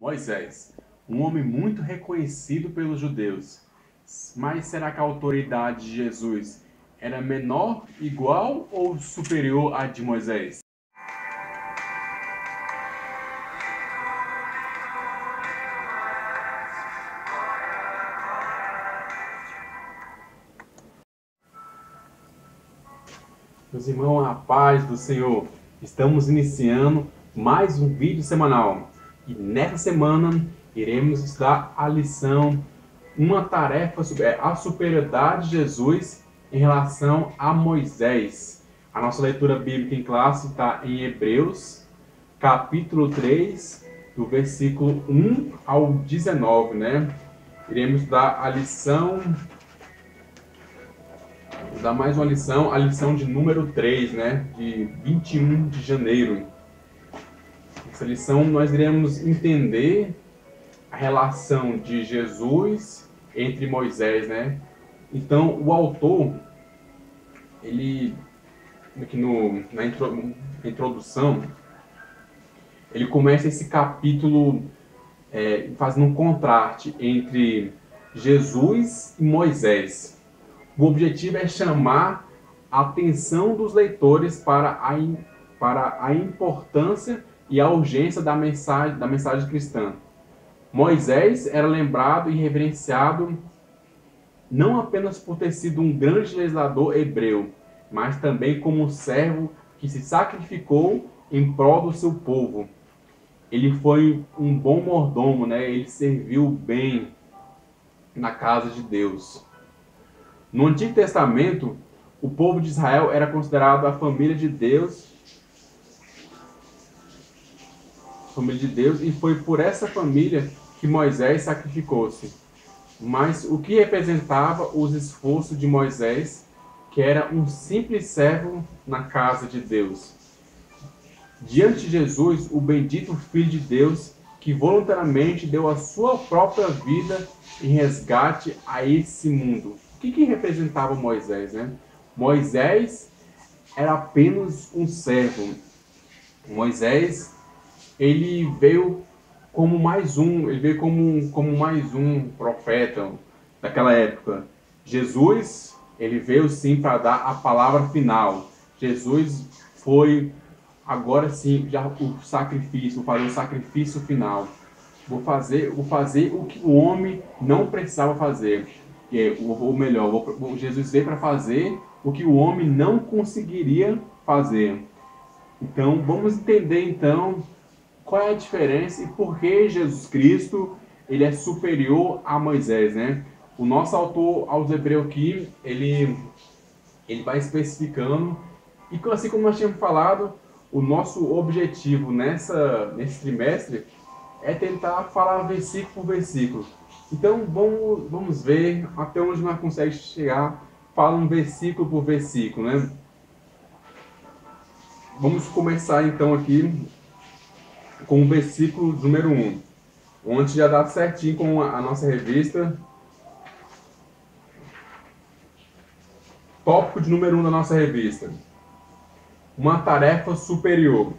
Moisés, um homem muito reconhecido pelos judeus. Mas será que a autoridade de Jesus era menor, igual ou superior à de Moisés? Meus irmãos, a paz do Senhor, estamos iniciando mais um vídeo semanal e nessa semana iremos estudar a lição, uma tarefa sobre a superioridade de Jesus em relação a Moisés. A nossa leitura bíblica em classe está em Hebreus, capítulo 3, do versículo 1 ao 19, né? Iremos estudar a lição. Vou dar mais uma lição, a lição de número 3, né? De 21 de janeiro. Nessa lição nós iremos entender a relação de Jesus entre Moisés, né? Então o autor, ele, aqui na introdução, ele começa esse capítulo fazendo um contraste entre Jesus e Moisés. O objetivo é chamar a atenção dos leitores para a importância e a urgência da mensagem cristã. Moisés era lembrado e reverenciado não apenas por ter sido um grande legislador hebreu, mas também como um servo que se sacrificou em prol do seu povo. Ele foi um bom mordomo, né? Ele serviu bem na casa de Deus. No Antigo Testamento, o povo de Israel era considerado a família de Deus, e foi por essa família que Moisés sacrificou-se. Mas o que representava os esforços de Moisés, que era um simples servo na casa de Deus? Diante de Jesus, o bendito Filho de Deus, que voluntariamente deu a sua própria vida em resgate a esse mundo. O que representava Moisés, né? Moisés era apenas um servo. Moisés, ele veio como mais um profeta daquela época. Jesus, ele veio sim para dar a palavra final. Jesus foi agora sim já o sacrifício, vou fazer o sacrifício final. Vou fazer o que o homem não precisava fazer. Ou melhor, Jesus veio para fazer o que o homem não conseguiria fazer. Então, vamos entender então qual é a diferença e por que Jesus Cristo ele é superior a Moisés, né? O nosso autor aos Hebreus aqui, ele vai especificando, e assim como nós tínhamos falado, o nosso objetivo nesse trimestre é tentar falar versículo por versículo. Então vamos ver até onde nós conseguimos chegar falando versículo por versículo, né? Vamos começar então aqui com o versículo número 1, onde já dá certinho com a nossa revista. Tópico de número 1 da nossa revista: uma tarefa superior.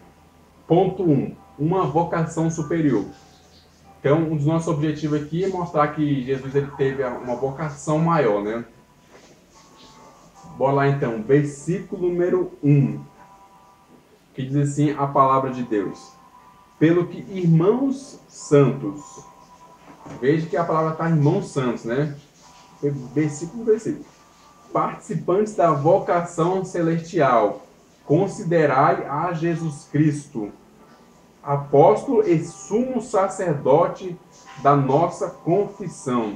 Ponto 1. Uma vocação superior. Então, um dos nossos objetivos aqui é mostrar que Jesus ele teve uma vocação maior, né? Bora lá então, versículo número 1, que diz assim a palavra de Deus: pelo que irmãos santos, veja que a palavra está irmãos santos, né? Versículo por versículo. Participantes da vocação celestial, considerai a Jesus Cristo, apóstolo e sumo sacerdote da nossa confissão.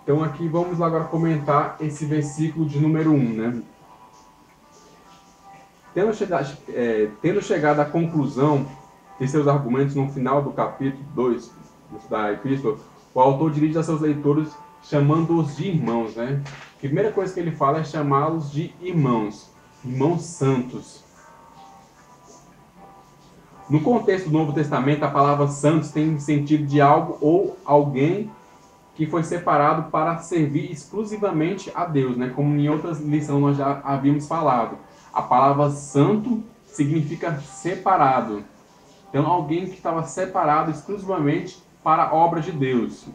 Então aqui vamos agora comentar esse versículo de número 1, né? Tendo chegado à conclusão de seus argumentos no final do capítulo 2 da epístola, o autor dirige a seus leitores chamando-os de irmãos, né? A primeira coisa que ele fala é chamá-los de irmãos, irmãos santos. No contexto do Novo Testamento, a palavra santos tem sentido de algo ou alguém que foi separado para servir exclusivamente a Deus, né? Como em outras lições nós já havíamos falado. A palavra santo significa separado. Então, alguém que estava separado exclusivamente para a obra de Deus.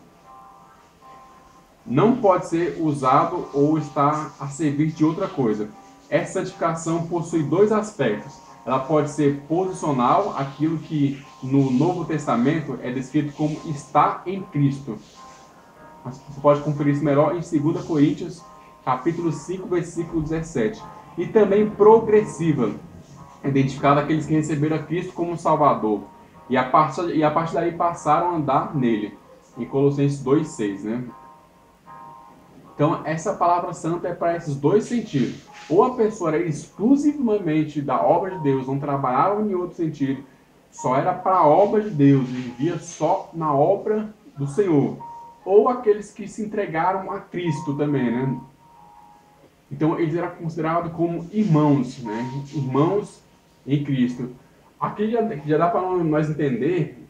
Não pode ser usado ou estar a servir de outra coisa. Essa santificação possui dois aspectos. Ela pode ser posicional, aquilo que no Novo Testamento é descrito como está em Cristo. Você pode conferir isso melhor em 2 Coríntios, capítulo 5, versículo 17. E também progressiva, identificada aqueles que receberam a Cristo como Salvador. E a partir daí passaram a andar nele. Em Colossenses 2,6, né? Então, essa palavra santa é para esses dois sentidos. Ou a pessoa era exclusivamente da obra de Deus, não trabalhava em outro sentido, só era para a obra de Deus, vivia só na obra do Senhor. Ou aqueles que se entregaram a Cristo também, né? Então, eles eram considerados como irmãos, né? Irmãos em Cristo. Aqui já dá para nós entender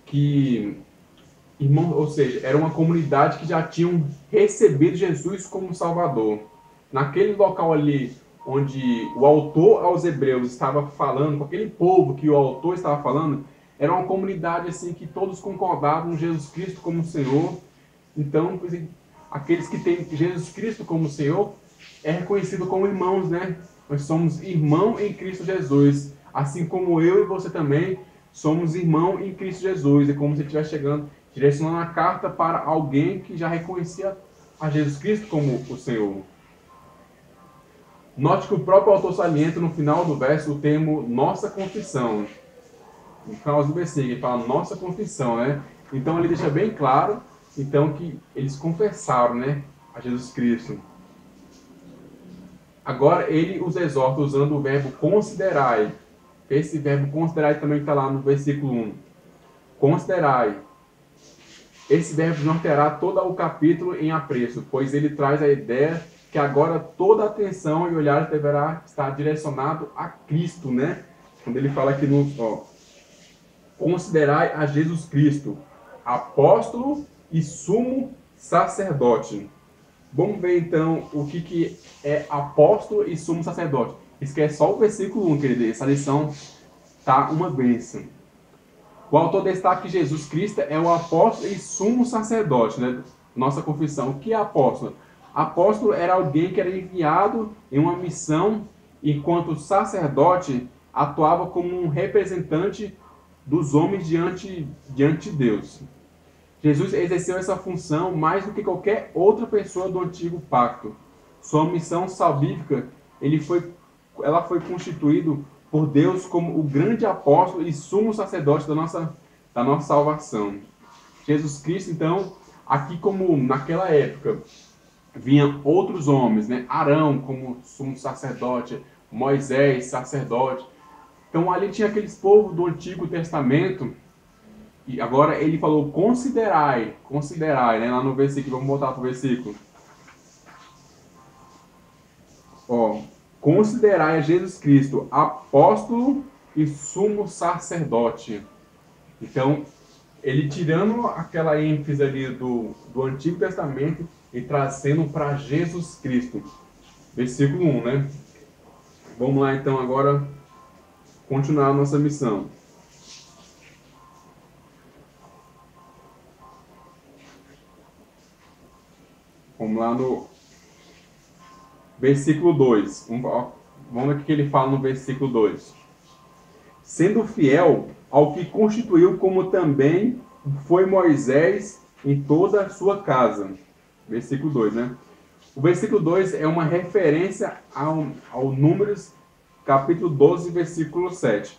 que irmão, ou seja, era uma comunidade que já tinham recebido Jesus como Salvador. Naquele local ali onde o autor aos Hebreus estava falando, com aquele povo que o autor estava falando, era uma comunidade assim que todos concordavam em Jesus Cristo como Senhor. Então, aqueles que têm Jesus Cristo como Senhor é reconhecido como irmãos, né? Nós somos irmão em Cristo Jesus, assim como eu e você também somos irmão em Cristo Jesus. É como se estivesse chegando, direcionando a carta para alguém que já reconhecia a Jesus Cristo como o Senhor. Note que o próprio autor salienta no final do verso o termo nossa confissão. No final do versículo, ele fala nossa confissão, né? Então ele deixa bem claro, então, que eles confessaram, né, a Jesus Cristo. Agora ele os exorta usando o verbo considerai. Esse verbo considerai também está lá no versículo 1. Considerai. Esse verbo norteará todo o capítulo em apreço, pois ele traz a ideia que agora toda a atenção e olhar deverá estar direcionado a Cristo, né? Quando ele fala aqui no... considerai a Jesus Cristo, apóstolo e sumo sacerdote. Vamos ver então o que é apóstolo e sumo sacerdote. Isso que é só o versículo 1, querido. Essa lição tá uma bênção. O autor destaca que Jesus Cristo é o apóstolo e sumo sacerdote, né? Nossa confissão. O que é apóstolo? Apóstolo era alguém que era enviado em uma missão, enquanto sacerdote atuava como um representante dos homens diante de Deus. Jesus exerceu essa função mais do que qualquer outra pessoa do antigo pacto. Sua missão salvífica, ela foi constituída por Deus como o grande apóstolo e sumo sacerdote da nossa salvação. Jesus Cristo, então, aqui como naquela época, vinham outros homens, né? Arão como sumo sacerdote, Moisés, sacerdote. Então ali tinha aqueles povos do Antigo Testamento. E agora ele falou, considerai, né? Lá no versículo, vamos voltar para o versículo. Considerai a Jesus Cristo, apóstolo e sumo sacerdote. Então, ele tirando aquela ênfase ali do Antigo Testamento e trazendo para Jesus Cristo. Versículo 1, né? Vamos lá então agora continuar a nossa missão. Vamos lá no versículo 2. Vamos ver o que ele fala no versículo 2. Sendo fiel ao que constituiu, como também foi Moisés em toda a sua casa. Versículo 2, né? O versículo 2 é uma referência ao Números, capítulo 12, versículo 7.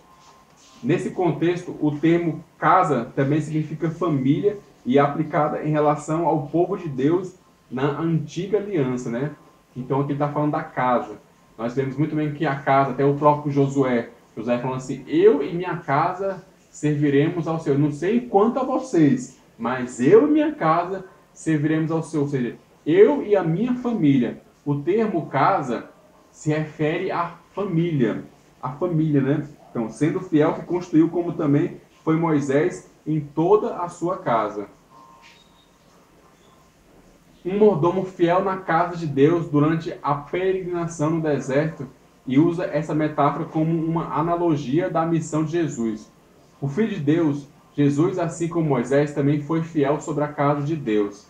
Nesse contexto, o termo casa também significa família e é aplicada em relação ao povo de Deus na antiga aliança, né? Então aqui ele está falando da casa. Nós vemos muito bem que a casa, até o próprio Josué falando assim, eu e minha casa serviremos ao Senhor. Não sei quanto a vocês, mas eu e minha casa serviremos ao Senhor. Ou seja, eu e a minha família. O termo casa se refere à família. A família, né? Então, sendo fiel que construiu, como também foi Moisés em toda a sua casa. Um mordomo fiel na casa de Deus durante a peregrinação no deserto e usa essa metáfora como uma analogia da missão de Jesus. O Filho de Deus, Jesus, assim como Moisés, também foi fiel sobre a casa de Deus.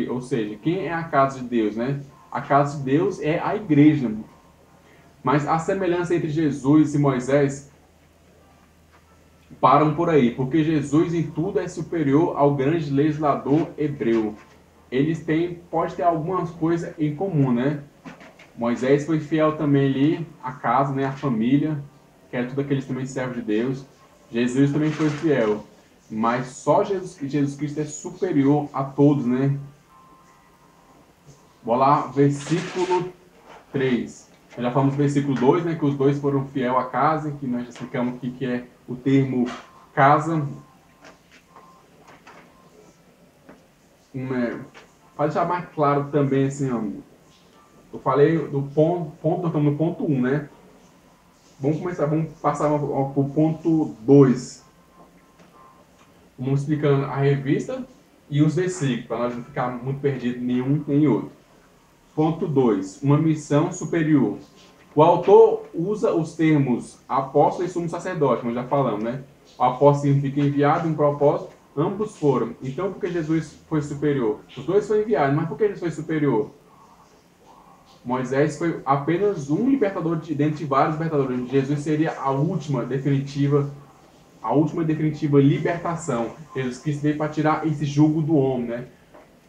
Ou seja, quem é a casa de Deus, né? A casa de Deus é a igreja. Mas a semelhança entre Jesus e Moisés param por aí, porque Jesus em tudo é superior ao grande legislador hebreu. Eles pode ter algumas coisas em comum, né? Moisés foi fiel também ali à casa, né? À família, que era tudo aqueles também servos de Deus. Jesus também foi fiel, mas só Jesus Cristo é superior a todos, né? Vou lá, versículo 3. Nós já falamos do versículo 2, né? Que os dois foram fiel à casa, que nós já explicamos o que é o termo casa. Para deixar mais claro também, assim, ó, eu falei do ponto, nós estamos no ponto 1, né? Vamos passar para o ponto 2. Vamos explicando a revista e os versículos, para nós não ficar muito perdido nenhum nem outro. Ponto 2. Uma missão superior. O autor usa os termos apóstolo e sumo sacerdote, nós já falamos, né? O apóstolo significa enviado, um propósito, ambos foram. Então, por que Jesus foi superior? Os dois foram enviados, mas por que Jesus foi superior? Moisés foi apenas um libertador dentre de vários libertadores. Jesus seria a última definitiva libertação. Jesus Cristo veio para tirar esse jugo do homem, né?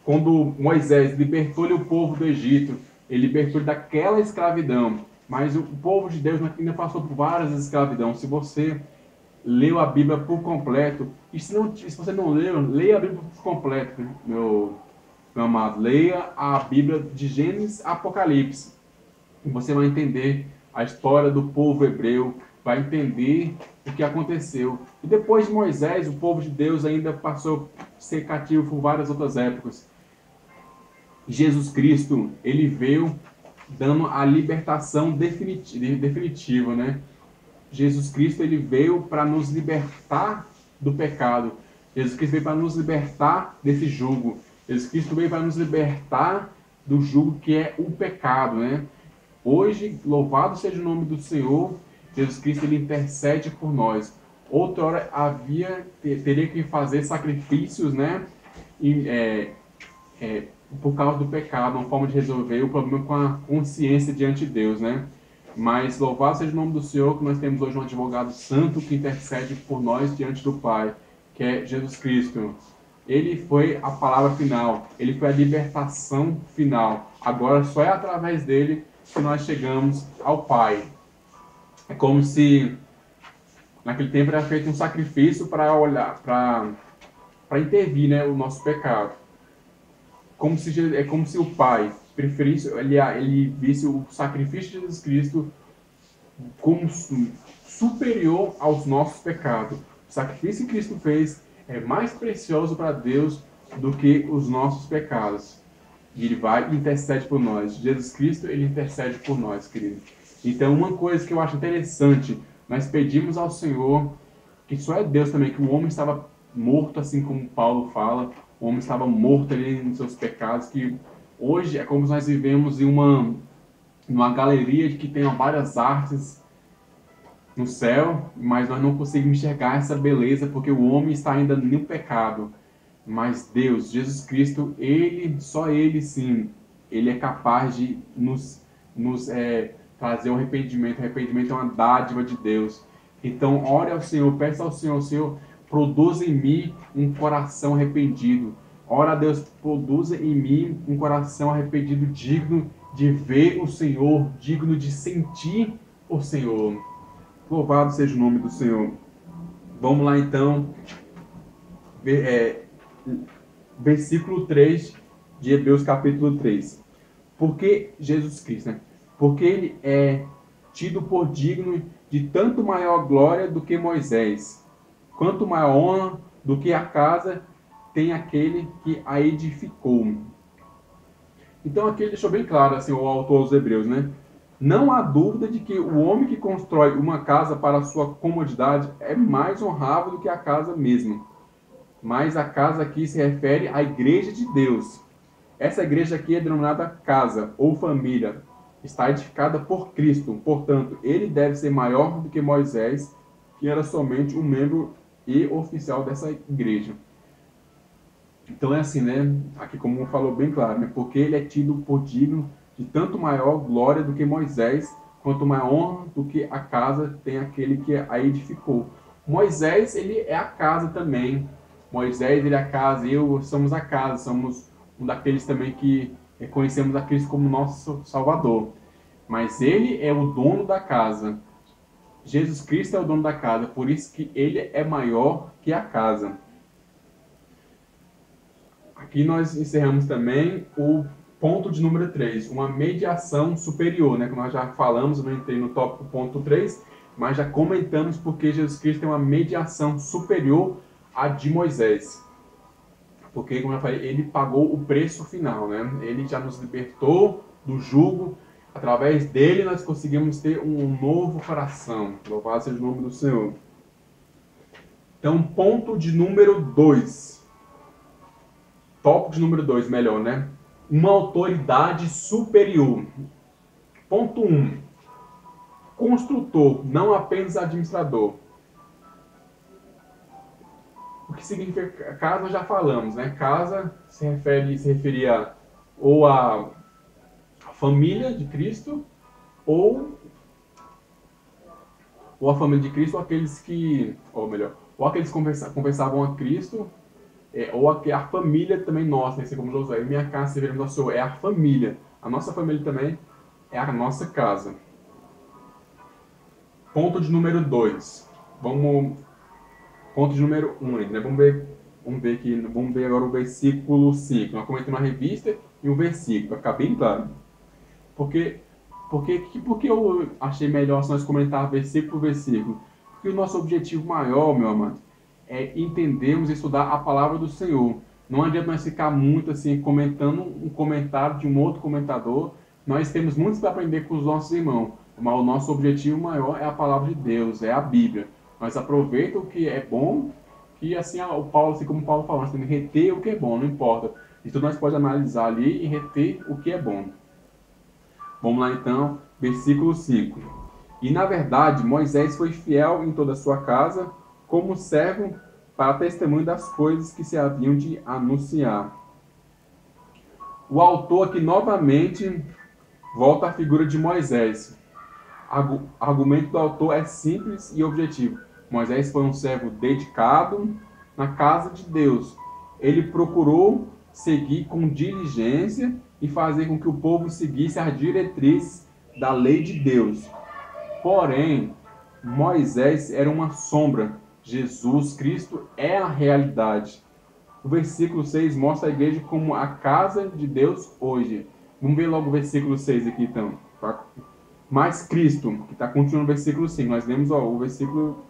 Quando Moisés libertou o povo do Egito, ele libertou daquela escravidão. Mas o povo de Deus ainda passou por várias escravidões. Se você leu a Bíblia por completo, e se você não leu, leia a Bíblia por completo, meu amado. Leia a Bíblia de Gênesis a Apocalipse. E você vai entender a história do povo hebreu, vai entender o que aconteceu. E depois de Moisés, o povo de Deus ainda passou a ser cativo por várias outras épocas. Jesus Cristo, ele veio dando a libertação definitiva, né? Jesus Cristo, ele veio para nos libertar do pecado. Jesus Cristo veio para nos libertar desse jugo. Jesus Cristo veio para nos libertar do jugo que é o pecado, né? Hoje, louvado seja o nome do Senhor, Jesus Cristo, ele intercede por nós. Outrora teria que fazer sacrifícios, né? Por causa do pecado, uma forma de resolver o problema com a consciência diante de Deus, né? Mas louvado seja o nome do Senhor, que nós temos hoje um advogado santo que intercede por nós diante do Pai, que é Jesus Cristo. Ele foi a palavra final, ele foi a libertação final. Agora só é através dele que nós chegamos ao Pai. É como se naquele tempo era feito um sacrifício para intervir, né, o nosso pecado. É como se o Pai preferisse, ele visse o sacrifício de Jesus Cristo como superior aos nossos pecados. O sacrifício que Cristo fez é mais precioso para Deus do que os nossos pecados. E ele vai e intercede por nós. Jesus Cristo, ele intercede por nós, querido. Então, uma coisa que eu acho interessante, nós pedimos ao Senhor, que só é Deus também, que o homem estava morto, assim como Paulo fala, o homem estava morto ali nos seus pecados, que hoje é como se nós vivemos em uma galeria de que tem várias artes no céu, mas nós não conseguimos enxergar essa beleza, porque o homem está ainda no pecado. Mas Deus, Jesus Cristo, só Ele sim, Ele é capaz de nos trazer o arrependimento. O arrependimento é uma dádiva de Deus. Então, ore ao Senhor, peça ao Senhor, produza em mim um coração arrependido. Ora a Deus, produza em mim um coração arrependido, digno de ver o Senhor, digno de sentir o Senhor. Louvado seja o nome do Senhor. Vamos lá então, versículo 3 de Hebreus capítulo 3. Porque Jesus Cristo, né? Porque ele é tido por digno de tanto maior glória do que Moisés, quanto maior honra do que a casa tem aquele que a edificou. Então aqui ele deixou bem claro, assim, o autor aos Hebreus, né? Não há dúvida de que o homem que constrói uma casa para sua comodidade é mais honrável do que a casa mesma. Mas a casa aqui se refere à igreja de Deus. Essa igreja aqui é denominada casa ou família. está edificada por Cristo. Portanto, ele deve ser maior do que Moisés, que era somente um membro e oficial dessa igreja. Então é assim, né? Aqui como falou bem claro, né? Porque ele é tido por digno de tanto maior glória do que Moisés, quanto maior honra do que a casa tem aquele que a edificou. Moisés, ele é a casa também. Moisés, ele é a casa, eu somos a casa, somos um daqueles também que reconhecemos a Cristo como nosso Salvador. Mas ele é o dono da casa. Jesus Cristo é o dono da casa, por isso que ele é maior que a casa. Aqui nós encerramos também o ponto de número 3, uma mediação superior, né? Como nós já falamos, eu não entrei no tópico ponto 3, mas já comentamos porque Jesus Cristo tem uma mediação superior à de Moisés. Porque, como eu falei, ele pagou o preço final, né? Ele já nos libertou do jugo. Através dele nós conseguimos ter um novo coração. Louvado seja o nome do Senhor. Então, ponto de número 2. Tópico de número 2, melhor, né? Uma autoridade superior. Ponto 1. Construtor, não apenas administrador. O que significa casa já falamos, né? Casa se referia ou à família de Cristo, ou a família de Cristo, ou aqueles que, ou melhor, ou aqueles que confessavam a Cristo, ou a família também nossa, né? Assim como Josué, minha casa servirá ao Senhor, é a família. A nossa família também é a nossa casa. Ponto de número 2. Ponto de número 1, né? Vamos ver agora o versículo 5. Nós comentamos uma revista e um versículo, para ficar bem claro. Porque eu achei melhor se nós comentar versículo por versículo? Porque o nosso objetivo maior, meu amado, é entendermos e estudar a palavra do Senhor. Não adianta nós ficar muito assim comentando um comentário de um outro comentador. Nós temos muito para aprender com os nossos irmãos, mas o nosso objetivo maior é a palavra de Deus, é a Bíblia. Nós aproveitamos o que é bom, que assim o Paulo, assim como o Paulo falou, nós temos que reter o que é bom, não importa. Então nós podemos analisar ali e reter o que é bom. Vamos lá então, versículo 5. E na verdade Moisés foi fiel em toda a sua casa, como servo para testemunho das coisas que se haviam de anunciar. O autor aqui novamente volta à figura de Moisés. O argumento do autor é simples e objetivo. Moisés foi um servo dedicado na casa de Deus. Ele procurou seguir com diligência e fazer com que o povo seguisse as diretrizes da lei de Deus. Porém, Moisés era uma sombra. Jesus Cristo é a realidade. O versículo 6 mostra a igreja como a casa de Deus hoje. Vamos ver logo o versículo 6 aqui então. Mas Cristo, que está continuando o versículo 5. Nós lemos o versículo...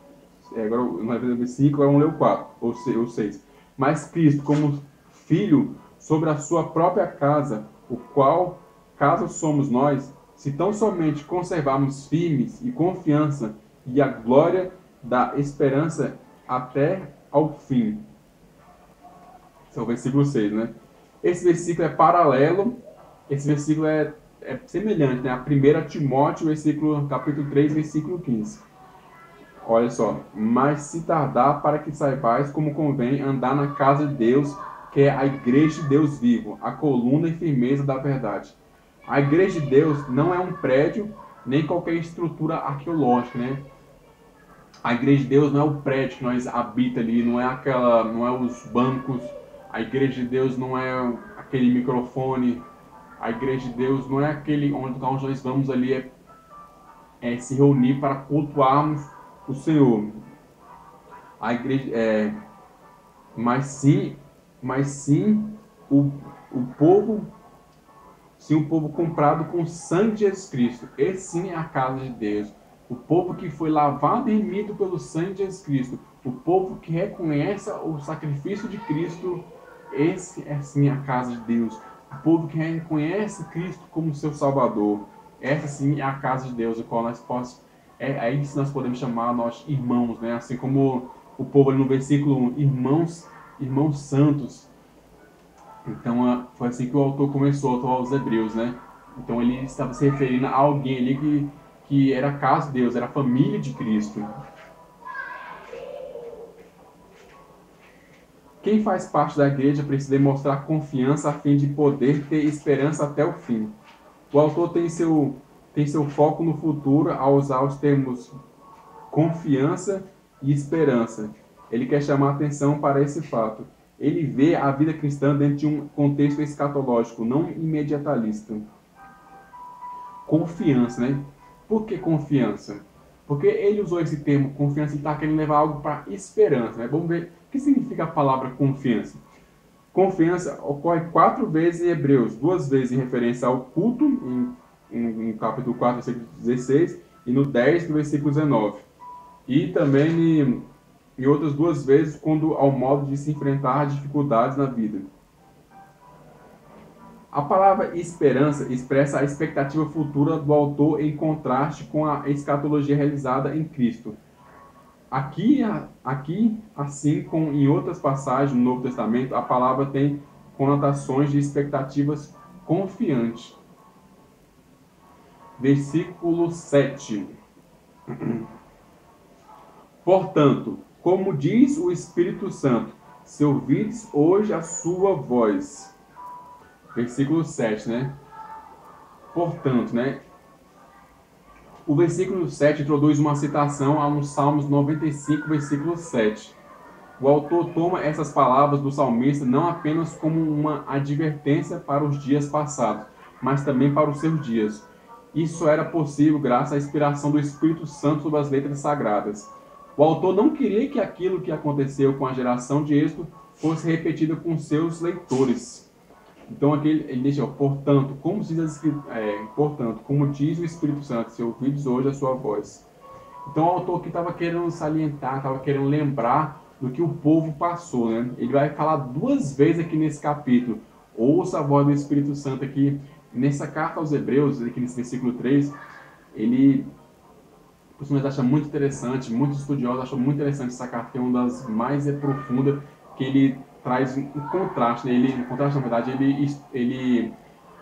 agora nós lemos o versículo, vamos ler o 4, ou 6. Mas Cristo, como filho sobre a sua própria casa, o qual, caso somos nós, se tão somente conservarmos firmes e confiança e a glória da esperança até ao fim. Esse é o versículo 6, né? Esse versículo é paralelo, esse versículo é semelhante, né? A 1 Timóteo, capítulo 3, versículo 15. Olha só. Mas se tardar, para que saibais como convém andar na casa de Deus, que é a igreja de Deus vivo, a coluna e firmeza da verdade. A igreja de Deus não é um prédio, nem qualquer estrutura arqueológica, né? A igreja de Deus não é o prédio que nós habitamos ali, não é os bancos. A igreja de Deus não é aquele microfone. A igreja de Deus não é aquele onde nós vamos ali se reunir para cultuarmos o Senhor. A igreja mas sim o povo comprado com o sangue de Jesus Cristo. Esse sim é a casa de Deus. O povo que foi lavado e remido pelo sangue de Jesus Cristo. O povo que reconhece o sacrifício de Cristo. Esse é sim a casa de Deus. O povo que reconhece Cristo como seu Salvador. Essa sim é a casa de Deus, a qual nós aí sim nós podemos chamar nós irmãos, né? Assim como o povo ali no versículo 1, irmãos santos. Então foi assim que o autor começou, aos Hebreus, né? Então ele estava se referindo a alguém ali que era a casa de Deus, era a família de Cristo. Quem faz parte da igreja precisa demonstrar confiança a fim de poder ter esperança até o fim. O autor tem seu foco no futuro ao usar os termos confiança e esperança. Ele quer chamar a atenção para esse fato. Ele vê a vida cristã dentro de um contexto escatológico, não imediatalista. Confiança, né? Por que confiança? Porque ele usou esse termo confiança e está querendo levar algo para esperança, né? Vamos ver o que significa a palavra confiança. Confiança ocorre 4 vezes em Hebreus, 2 vezes em referência ao culto, em capítulo 4, versículo 16, e no 10, no versículo 19. E também em outras 2 vezes quando ao modo de se enfrentar dificuldades na vida. A palavra esperança expressa a expectativa futura do autor em contraste com a escatologia realizada em Cristo. Aqui, assim como em outras passagens do Novo Testamento, a palavra tem conotações de expectativas confiantes. Versículo 7. Portanto, como diz o Espírito Santo, se ouvides hoje a sua voz. Versículo 7, né? Portanto, né? O versículo 7 introduz uma citação a um Salmos 95, versículo 7. O autor toma essas palavras do salmista não apenas como uma advertência para os dias passados, mas também para os seus dias. Isso era possível graças à inspiração do Espírito Santo sobre as letras sagradas. O autor não queria que aquilo que aconteceu com a geração de Êxodo fosse repetido com seus leitores. Então aqui ele deixa, portanto, como diz o Espírito Santo, se ouvides hoje a sua voz. Então o autor aqui estava querendo salientar, estava querendo lembrar do que o povo passou, né? Ele vai falar 2 vezes aqui nesse capítulo. Ouça a voz do Espírito Santo aqui. Nessa carta aos Hebreus, aqui nesse versículo 3, ele, por isso, acha muito interessante, muitos estudiosos acham muito interessante essa carta, é uma das mais profundas, que ele traz um contraste, né? Em contraste, na verdade, ele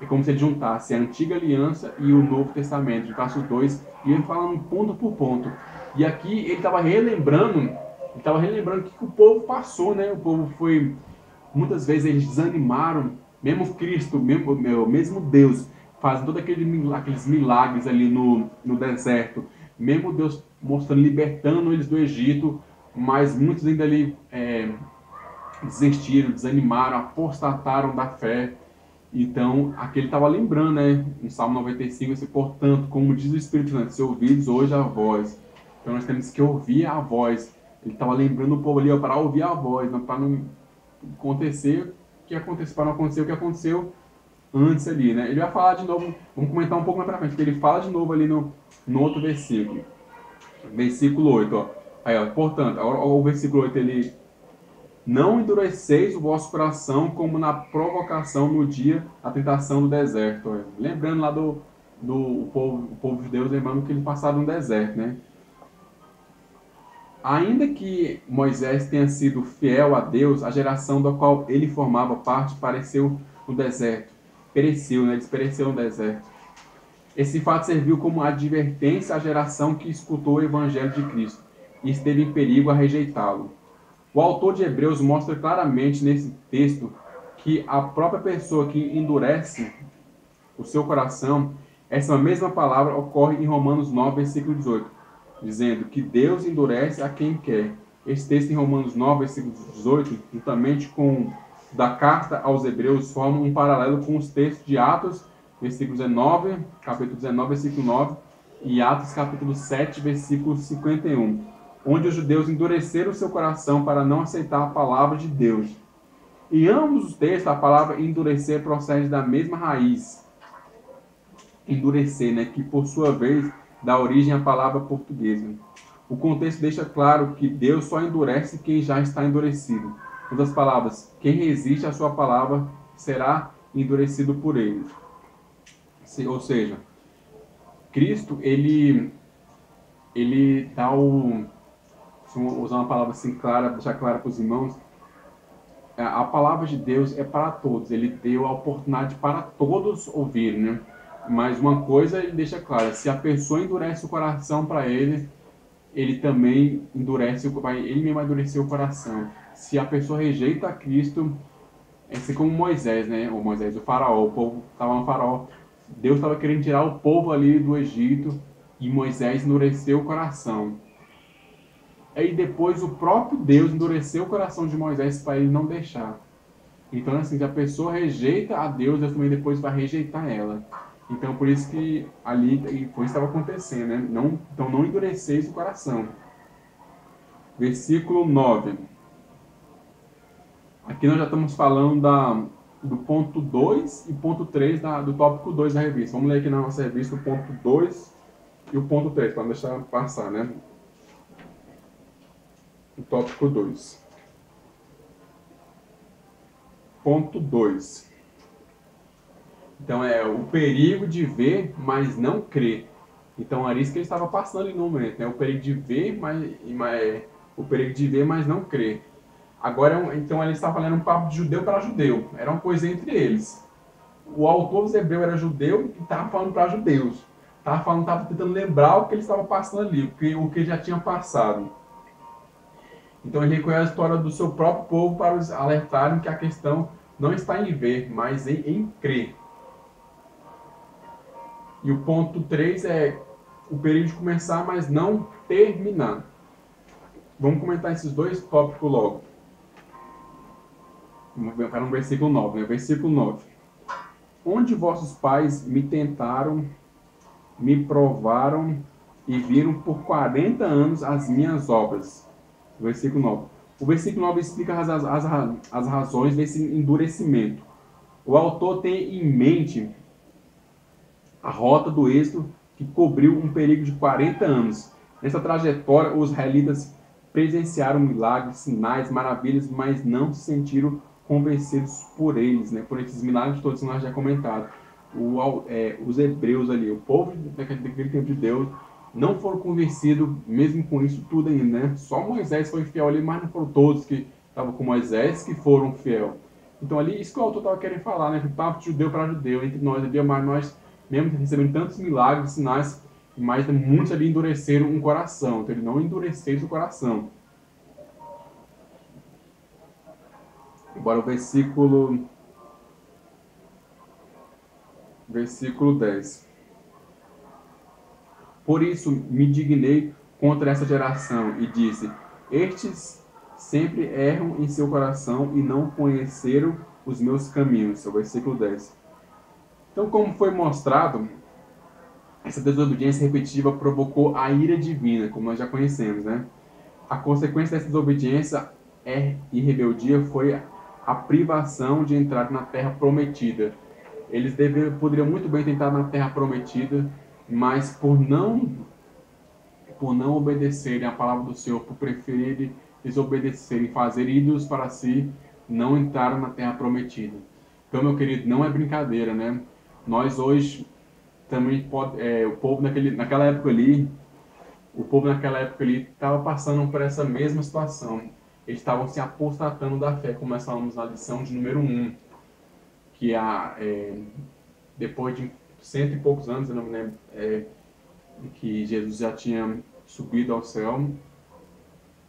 é como se ele juntasse a Antiga Aliança e o Novo Testamento, juntasse os dois, e ele falando ponto por ponto. E aqui ele estava relembrando o que o povo passou, né? O povo foi, muitas vezes eles desanimaram, mesmo Cristo, mesmo Deus, fazendo todos aqueles milagres ali no deserto, mesmo Deus mostrando, libertando eles do Egito, mas muitos ainda ali desistiram, desanimaram, apostataram da fé. Então, aqui ele estava lembrando, né, no Salmo 95, assim, portanto, como diz o Espírito Santo, se ouvides hoje a voz. Então, nós temos que ouvir a voz. Ele estava lembrando o povo ali, para ouvir a voz, para não acontecer o que aconteceu, para não acontecer o que aconteceu antes ali, né? Ele vai falar de novo, vamos comentar um pouco mais para frente, porque ele fala de novo ali no outro versículo. Versículo 8, ó. Aí, ó, portanto, agora o versículo 8, ele... Não endureceis o vosso coração como na provocação no dia da tentação do deserto. Ó. Lembrando lá do povo de Deus, lembrando que eles passaram no deserto, né? Ainda que Moisés tenha sido fiel a Deus, a geração da qual ele formava parte pereceu no deserto. Pereceu, né? Eles pereceram no deserto. Esse fato serviu como advertência à geração que escutou o evangelho de Cristo e esteve em perigo a rejeitá-lo. O autor de Hebreus mostra claramente nesse texto que a própria pessoa que endurece o seu coração, essa mesma palavra ocorre em Romanos 9, versículo 18, dizendo que Deus endurece a quem quer. Esse texto em Romanos 9, versículo 18, juntamente com da carta aos Hebreus, forma um paralelo com os textos de Atos, versículo 19, capítulo 19, versículo 9, e Atos, capítulo 7, versículo 51. Onde os judeus endureceram o seu coração para não aceitar a palavra de Deus. Em ambos os textos, a palavra endurecer procede da mesma raiz. Endurecer, né, que por sua vez dá origem à palavra portuguesa. O contexto deixa claro que Deus só endurece quem já está endurecido. Em outras palavras, quem resiste à sua palavra será endurecido por ele. Ou seja, Cristo, ele dá usar uma palavra assim clara, deixar clara para os irmãos, a palavra de Deus é para todos. Ele deu a oportunidade para todos ouvirem, né? Mas uma coisa ele deixa claro, se a pessoa endurece o coração para ele, ele também endurece, ele mesmo vai endurecer o coração. Se a pessoa rejeita a Cristo, é assim como Moisés, né? O Moisés, o faraó, o povo estava no faraó. Deus estava querendo tirar o povo ali do Egito e Moisés endureceu o coração. Aí depois o próprio Deus endureceu o coração de Moisés para ele não deixar. Então, assim, se a pessoa rejeita a Deus, Deus também depois vai rejeitar ela. Então, por isso que ali foi isso que estava acontecendo, né? Não, então, não endureceis o coração. Versículo 9. Aqui nós já estamos falando do ponto 2 e ponto 3 do tópico 2 da revista. Vamos ler aqui na nossa revista o ponto 2 e o ponto 3, para não deixar passar, né? O tópico 2. Ponto 2. Então é o perigo de ver, mas não crer. Então era isso que ele estava passando ali no momento, né? O perigo de ver, o perigo de ver, mas não crer. Agora, então ele estava falando um papo de judeu para judeu. Era uma coisa entre eles. O autor dos Hebreus era judeu e estava falando para judeus. Estava tentando lembrar o que ele estava passando ali, o que ele já tinha passado. Então ele reconhece a história do seu próprio povo para os alertarem que a questão não está em ver, mas em crer. E o ponto 3 é o perigo de começar, mas não terminar. Vamos comentar esses dois tópicos logo. Vamos ver para no versículo 9, né? Versículo 9. Onde vossos pais me tentaram, me provaram e viram por 40 anos as minhas obras. Versículo 9. O versículo 9 explica as razões desse endurecimento. O autor tem em mente a rota do êxodo que cobriu um período de 40 anos. Nessa trajetória, os israelitas presenciaram milagres, sinais, maravilhas, mas não se sentiram convencidos por eles, né? Por esses milagres todos que nós já comentamos. Os hebreus ali, o povo daquele tempo de Deus, não foram convencidos, mesmo com isso tudo ainda, né? Só Moisés foi fiel ali, mas não foram todos que estavam com Moisés que foram fiel. Então ali, isso que o autor estava querendo falar, né? Que papo de judeu para judeu, entre nós ali, mas nós mesmo recebendo tantos milagres, sinais, mas muitos ali endureceram um coração. Então ele não endureceu o coração. Agora o versículo 10. Por isso me dignei contra essa geração e disse: estes sempre erram em seu coração e não conheceram os meus caminhos. É o versículo 10. Então, como foi mostrado, essa desobediência repetitiva provocou a ira divina, como nós já conhecemos, né? A consequência dessa desobediência e rebeldia foi a privação de entrar na terra prometida. Eles poderiam muito bem tentar na terra prometida, mas por não obedecerem à palavra do Senhor, por preferirem desobedecerem, fazer ídolos para si, não entraram na terra prometida. Então, meu querido, não é brincadeira, né? Nós hoje também o povo naquela época ali estava passando por essa mesma situação. Eles estavam se apostatando da fé, como nós falamos na lição de número 1, que depois de 100 e poucos anos, eu não me lembro, que Jesus já tinha subido ao céu.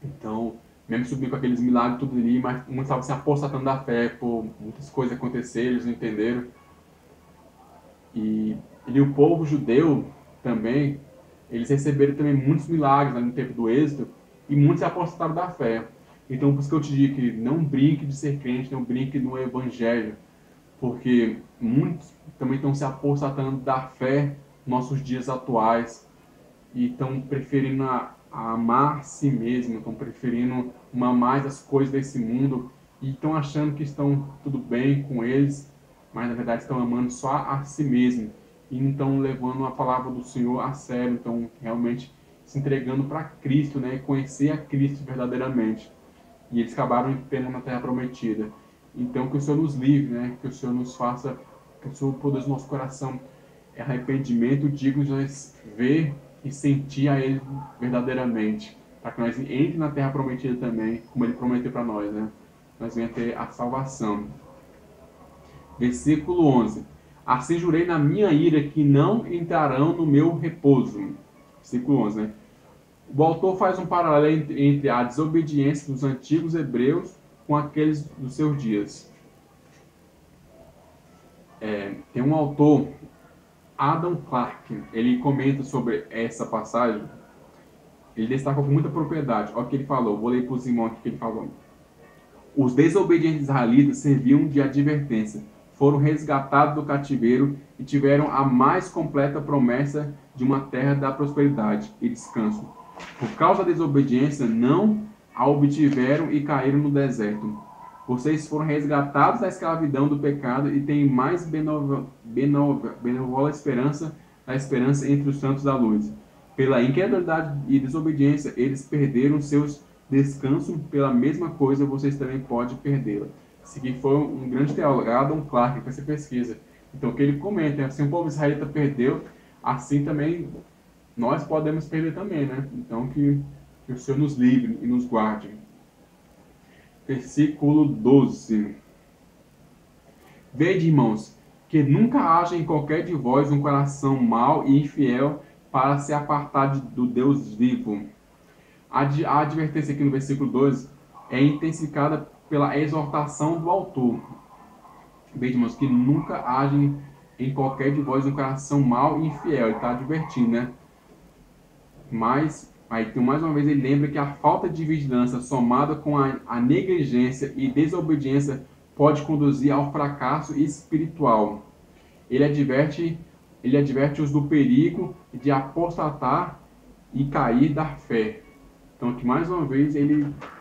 Então, mesmo subindo com aqueles milagres tudo ali, mas muitos estavam se apostatando da fé por muitas coisas acontecerem, eles não entenderam. E o povo judeu também, eles receberam também muitos milagres no tempo do êxodo e muitos se apostataram da fé. Então, por isso que eu te digo que não brinque de ser crente, não brinque no evangelho, porque muitos também estão se apostatando da fé nos nossos dias atuais e estão preferindo amar a si mesmo, estão preferindo amar mais as coisas desse mundo e estão achando que estão tudo bem com eles, mas na verdade estão amando só a si mesmo e não estão levando a palavra do Senhor a sério, estão realmente se entregando para Cristo, né, e conhecer a Cristo verdadeiramente. E eles acabaram entrando na terra prometida. Então que o Senhor nos livre, né, que o Senhor nos faça, que o Senhor produza no nosso coração arrependimento digno de nós ver e sentir a Ele verdadeiramente, para que nós entre na terra prometida também, como Ele prometeu para nós, né? Nós venhamos ter a salvação. Versículo 11. Assim jurei na minha ira que não entrarão no meu repouso. Versículo 11, né? O autor faz um paralelo entre a desobediência dos antigos hebreus com aqueles dos seus dias. Tem um autor, Adam Clarke, ele comenta sobre essa passagem. Ele destaca com muita propriedade. Olha o que ele falou. Vou ler para os irmãos aqui que ele falou. Os desobedientes israelitas serviam de advertência. Foram resgatados do cativeiro e tiveram a mais completa promessa de uma terra da prosperidade e descanso. Por causa da desobediência, não a obtiveram e caíram no deserto. Vocês foram resgatados da escravidão do pecado e têm mais benévola esperança da esperança entre os santos da luz. Pela incredulidade e desobediência, eles perderam seus descansos. Pela mesma coisa, vocês também podem perdê-la. Esse aqui foi um grande teólogo, Adam Clarke, com essa pesquisa. Então, o que ele comenta, assim o povo israelita perdeu, assim também nós podemos perder também, né? Então, que o Senhor nos livre e nos guarde. Versículo 12. Vede, irmãos, que nunca haja em qualquer de vós um coração mau e infiel para se apartar do Deus vivo. A advertência aqui no versículo 12 é intensificada pela exortação do autor. Vede, irmãos, que nunca haja em qualquer de vós um coração mau e infiel. Ele está advertindo, né? Mas, aí, então, mais uma vez, ele lembra que a falta de vigilância somada com a negligência e desobediência pode conduzir ao fracasso espiritual. Ele adverte-os do perigo de apostatar e cair da fé. Então, aqui mais uma vez,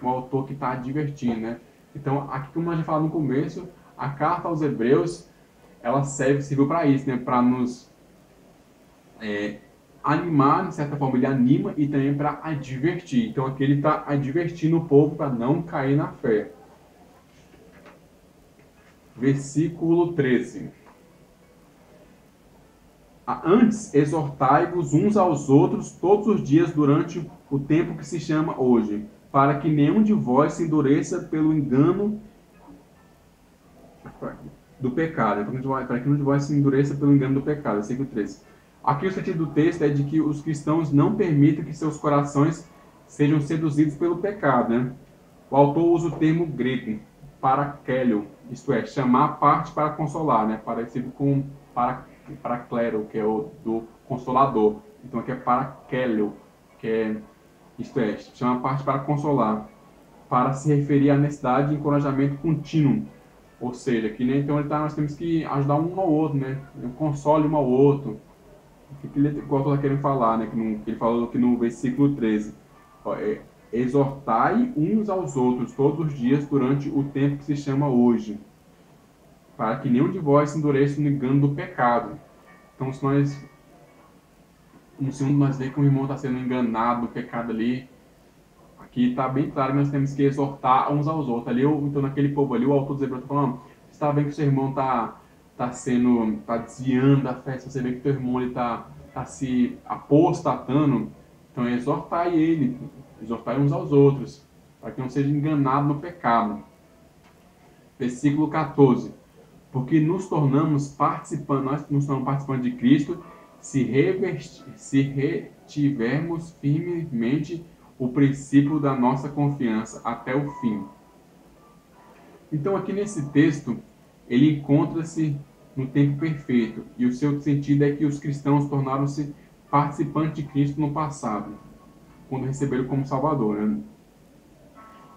o autor que está advertindo, né? Então, aqui como a gente falou no começo, a carta aos Hebreus, ela serviu para isso, né? Para nos animar, de certa forma, ele anima e também para advertir. Então, aqui ele está advertindo o povo para não cair na fé. Versículo 13. Antes, exortai-vos uns aos outros todos os dias durante o tempo que se chama hoje, para que nenhum de vós se endureça pelo engano do pecado. Para que nenhum de vós se endureça pelo engano do pecado. Versículo 13. Aqui o sentido do texto é de que os cristãos não permitam que seus corações sejam seduzidos pelo pecado, né? O autor usa o termo grego, parakélio, isto é, chamar a parte para consolar, né? Parecido com paraclero, que é o do consolador. Então aqui é parakélio, que é, isto é, chama a parte para consolar, para se referir à necessidade de encorajamento contínuo. Ou seja, que nem então nós temos que ajudar um ao outro, né? Console um ao outro. O que o autor está querendo falar, né? Que ele falou aqui no versículo 13. Exortai uns aos outros todos os dias durante o tempo que se chama hoje, para que nenhum de vós se endureça no engano do pecado. Então, se nós vemos que o irmão está sendo enganado do pecado ali, aqui está bem claro que nós temos que exortar uns aos outros. Ali, então, naquele povo ali, o autor dos Hebreus está falando, você está vendo que o seu irmão está desviando da fé, se você vê que o teu irmão está se apostatando, então exortai ele, exortai uns aos outros, para que não seja enganado no pecado. Versículo 14. Porque nós nos tornamos participantes de Cristo se retivermos firmemente o princípio da nossa confiança até o fim. Então aqui nesse texto, ele encontra-se no tempo perfeito, e o seu sentido é que os cristãos tornaram-se participantes de Cristo no passado, quando receberam como Salvador, né?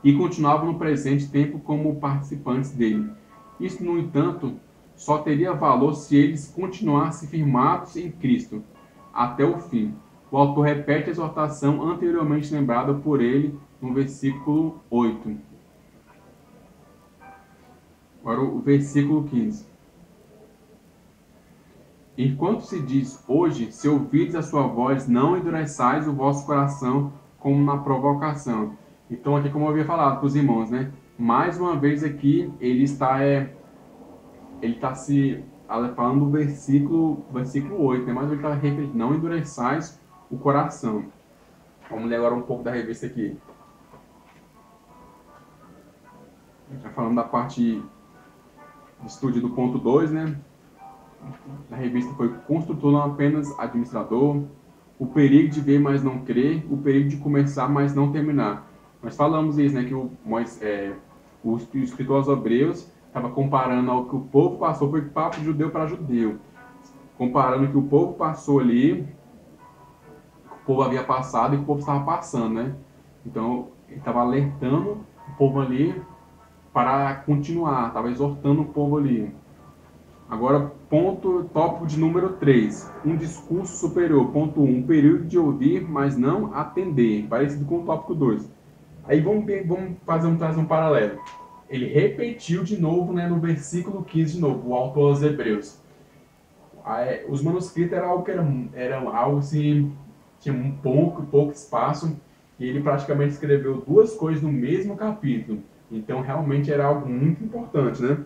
E continuavam no presente tempo como participantes dele. Isso, no entanto, só teria valor se eles continuassem firmados em Cristo até o fim. O autor repete a exortação anteriormente lembrada por ele no versículo 8. Agora o versículo 15. Enquanto se diz hoje, se ouvides a sua voz, não endureçais o vosso coração como na provocação. Então aqui, como eu havia falado para os irmãos, né? Mais uma vez aqui, ele está se falando do versículo 8, né? Mais uma vez ele está repetindo, não endureçais o coração. Vamos ler agora um pouco da revista aqui. Já falando da parte de estudo do ponto 2, né? na revista foi construtor, não apenas administrador, o perigo de ver, mas não crer, o perigo de começar, mas não terminar. Nós falamos isso, né, que o escritor aos Hebreus estava comparando ao que o povo passou, foi papo de judeu para judeu, comparando o que o povo passou ali, que o povo havia passado e que o povo estava passando, né? Então, ele estava alertando o povo ali para continuar, estava exortando o povo ali. Agora, tópico de número 3. Um discurso superior. Ponto 1. Um período de ouvir, mas não atender. Parecido com o tópico 2. Aí vamos trazer um paralelo. Ele repetiu de novo, né, no versículo 15 de novo, o autor aos Hebreus. Os manuscritos era algo assim, tinha pouco espaço, e ele praticamente escreveu duas coisas no mesmo capítulo. Então, realmente era algo muito importante, né?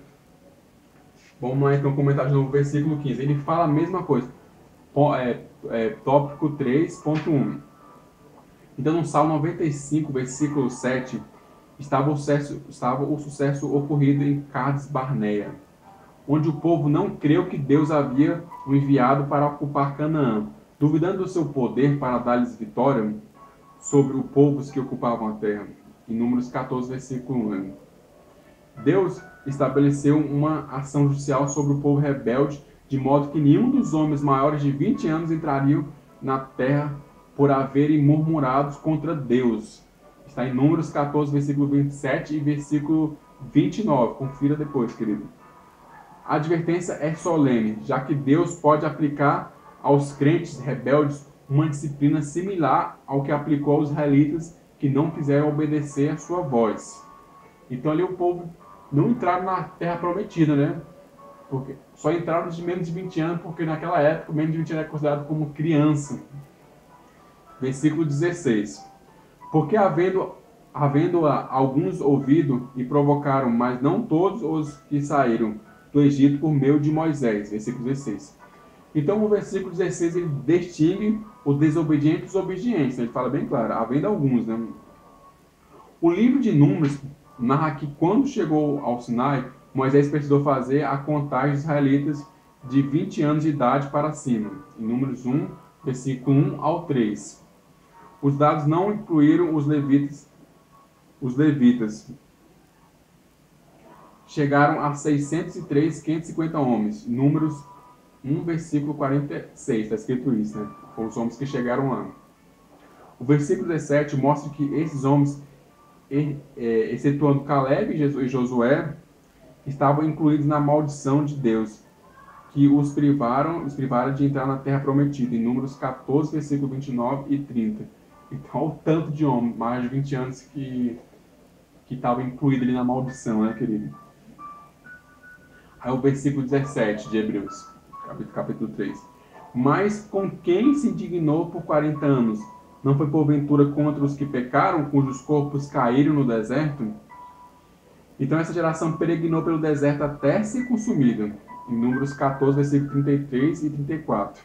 Vamos lá, então, comentar de novo o versículo 15. Ele fala a mesma coisa. Tópico 3.1. Então, no Salmo 95, versículo 7, estava o sucesso ocorrido em Cades Barneia, onde o povo não creu que Deus havia o enviado para ocupar Canaã, duvidando do seu poder para dar-lhes vitória sobre os povos que ocupavam a terra. Em Números 14, versículo 1. Deus estabeleceu uma ação judicial sobre o povo rebelde, de modo que nenhum dos homens maiores de 20 anos entrariam na terra por haverem murmurados contra Deus. Está em Números 14, versículo 27 e versículo 29. Confira depois, querido. A advertência é solene, já que Deus pode aplicar aos crentes rebeldes uma disciplina similar ao que aplicou aos israelitas que não quiseram obedecer a sua voz. Então ali o povo não entraram na terra prometida, né? Porque só entraram de menos de 20 anos, porque naquela época menos de 20 anos era considerado como criança. Versículo 16. Porque havendo alguns ouvido e provocaram, mas não todos os que saíram do Egito por meio de Moisés. Versículo 16. Então, o versículo 16, ele distingue os desobedientes dos obedientes. Ele fala bem claro, havendo alguns, né? O livro de Números narra que quando chegou ao Sinai, Moisés precisou fazer a contagem dos israelitas de 20 anos de idade para cima. Em Números 1, versículo 1 ao 3. Os dados não incluíram os levitas. Os levitas chegaram a 603.550 homens. Números 1, versículo 46. Está escrito isso, né? Foram os homens que chegaram lá. O versículo 17 mostra que esses homens, excetuando Caleb e Josué, estavam incluídos na maldição de Deus, que os privaram de entrar na terra prometida, em Números 14, versículo 29 e 30. Então, o tanto de homens, mais de 20 anos, que estavam incluídos ali na maldição, né, querido? Aí o versículo 17 de Hebreus, capítulo 3. Mas com quem se indignou por 40 anos? Não foi porventura contra os que pecaram, cujos corpos caíram no deserto? Então essa geração peregrinou pelo deserto até ser consumida. Em Números 14, versículos 33 e 34.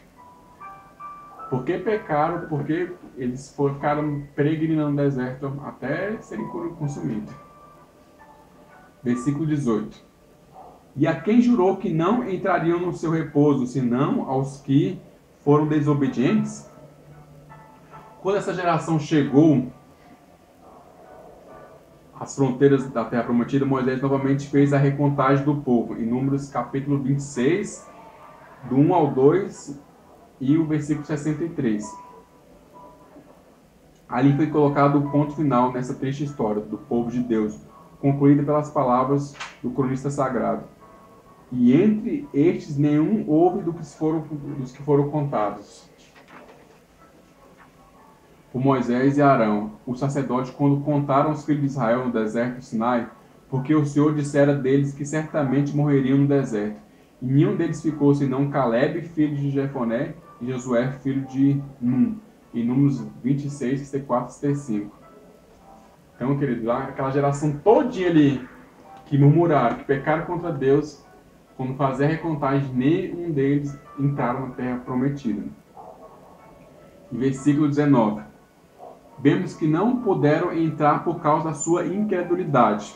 Por que pecaram? Porque eles ficaram peregrinando no deserto até serem consumidos. Versículo 18. E a quem jurou que não entrariam no seu repouso, senão aos que foram desobedientes? Quando essa geração chegou às fronteiras da terra prometida, Moisés novamente fez a recontagem do povo. Em Números capítulo 26, do 1 ao 2 e o versículo 63. Ali foi colocado o ponto final nessa triste história do povo de Deus, concluída pelas palavras do cronista sagrado. E entre estes nenhum houve dos que foram contados. Por Moisés e Arão, os sacerdotes, quando contaram os filhos de Israel no deserto do Sinai, porque o Senhor dissera deles que certamente morreriam no deserto. E nenhum deles ficou senão Caleb, filho de Jefoné, e Josué, filho de Num. Em Números 26, 64 e 65. Então, querido, lá, aquela geração todinha ali, que murmuraram, que pecaram contra Deus, quando fazer a recontagem, nenhum deles entraram na terra prometida. Em versículo 19. Vemos que não puderam entrar por causa da sua incredulidade.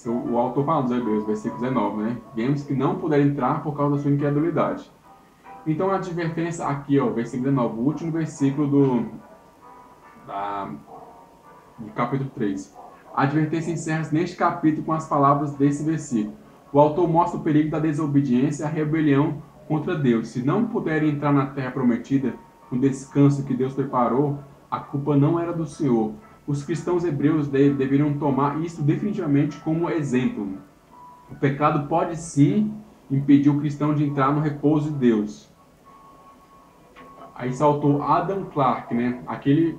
O autor fala dos Hebreus, versículo 19, né? Vemos que não puderam entrar por causa da sua incredulidade. Então a advertência aqui, ó, versículo 19, o último versículo do capítulo 3. A advertência encerra neste capítulo com as palavras desse versículo. O autor mostra o perigo da desobediência e a rebelião contra Deus. Se não puderem entrar na terra prometida, no descanso que Deus preparou, a culpa não era do Senhor. Os cristãos hebreus deveriam tomar isso definitivamente como exemplo. O pecado pode sim impedir o cristão de entrar no repouso de Deus. Aí saltou Adam Clarke, né? Aquele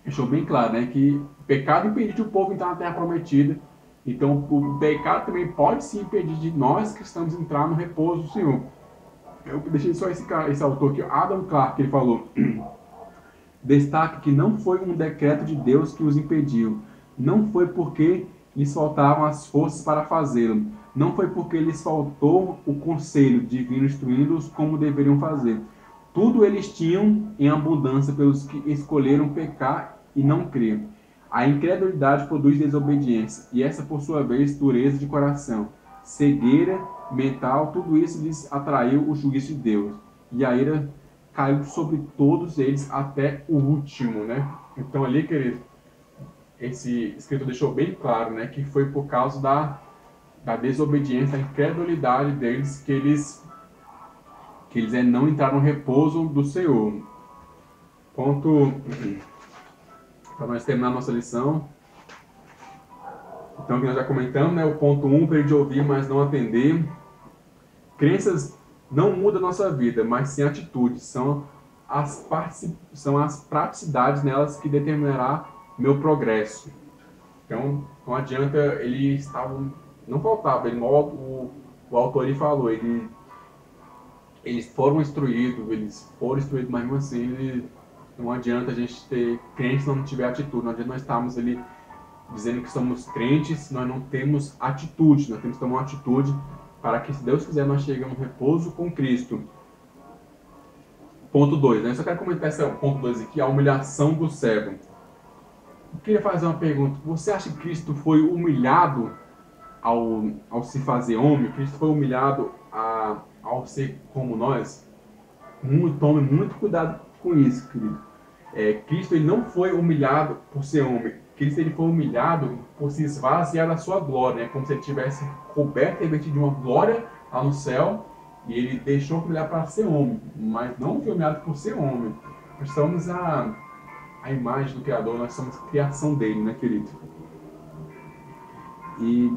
deixou bem claro, né? Que o pecado impediu o povo entrar na terra prometida. Então o pecado também pode sim impedir de nós cristãos entrar no repouso do Senhor. Eu deixei só esse autor aqui, Adam Clarke, ele falou: destaque que não foi um decreto de Deus que os impediu. Não foi porque lhes faltavam as forças para fazê-lo. Não foi porque lhes faltou o conselho divino instruindo-os como deveriam fazer. Tudo eles tinham em abundância pelos que escolheram pecar e não crer. A incredulidade produz desobediência, e essa, por sua vez, dureza de coração, cegueira mental, tudo isso lhes atraiu o juízo de Deus. E a ira caiu sobre todos eles até o último, né? Então ali, querido, esse escritor deixou bem claro, né, que foi por causa da desobediência, da incredulidade deles que eles não entraram no repouso do Senhor. Ponto para nós terminar a nossa lição. Então, que nós já comentamos, né, o ponto 1, para ele ouvir, mas não atender. Crenças não mudam a nossa vida, mas sim atitudes. São as praticidades nelas que determinará meu progresso. Então, não adianta, eles estavam, não faltava, o autor ele falou, eles foram instruídos, mas mesmo assim, não adianta a gente ter crente se não tiver atitude, não adianta nós estarmos ali dizendo que somos crentes se nós não temos atitude, nós temos que tomar uma atitude para que, se Deus quiser, nós cheguemos no repouso com Cristo. Ponto 2, né? Eu só quero comentar esse ponto 2 aqui, a humilhação do servo. Eu queria fazer uma pergunta. Você acha que Cristo foi humilhado ao se fazer homem? Cristo foi humilhado ao ser como nós? Tome muito cuidado com isso, querido. Cristo ele não foi humilhado por ser homem. Cristo ele foi humilhado por se esvaziar da sua glória, né? Como se ele tivesse coberto e revestido de uma glória lá no céu, e ele deixou de humilhar para ser homem, mas não foi humilhado por ser homem. Nós somos a imagem do Criador, nós somos a criação dele, né, querido? E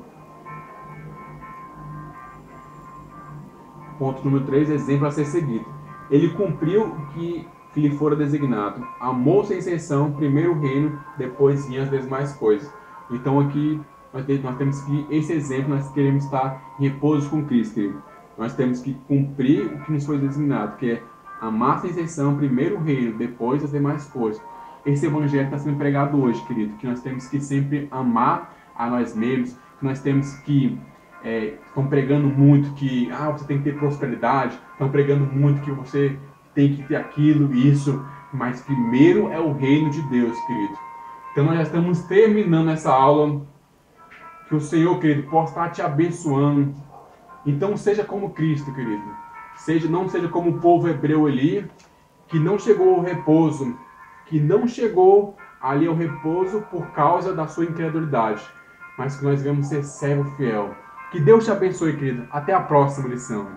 ponto número 3, exemplo a ser seguido. Ele cumpriu o que lhe fora designado. Amou sem exceção, primeiro o reino, depois vinham as demais coisas. Então aqui nós temos que, esse exemplo, nós queremos estar em repouso com Cristo, querido. Nós temos que cumprir o que nos foi designado, que é amar sem exceção, primeiro o reino, depois as demais coisas. Esse evangelho está sendo pregado hoje, querido, que nós temos que sempre amar a nós mesmos, que nós temos que estão pregando muito que você tem que ter prosperidade, estão pregando muito que você tem que ter aquilo, isso, mas primeiro é o reino de Deus, querido. Então nós já estamos terminando essa aula, que o Senhor, querido, possa estar te abençoando. Então seja como Cristo, querido. Não seja como o povo hebreu ali, que não chegou ao repouso, que não chegou ali ao repouso por causa da sua incredulidade, mas que nós devemos ser servo fiel. Que Deus te abençoe, querido. Até a próxima lição.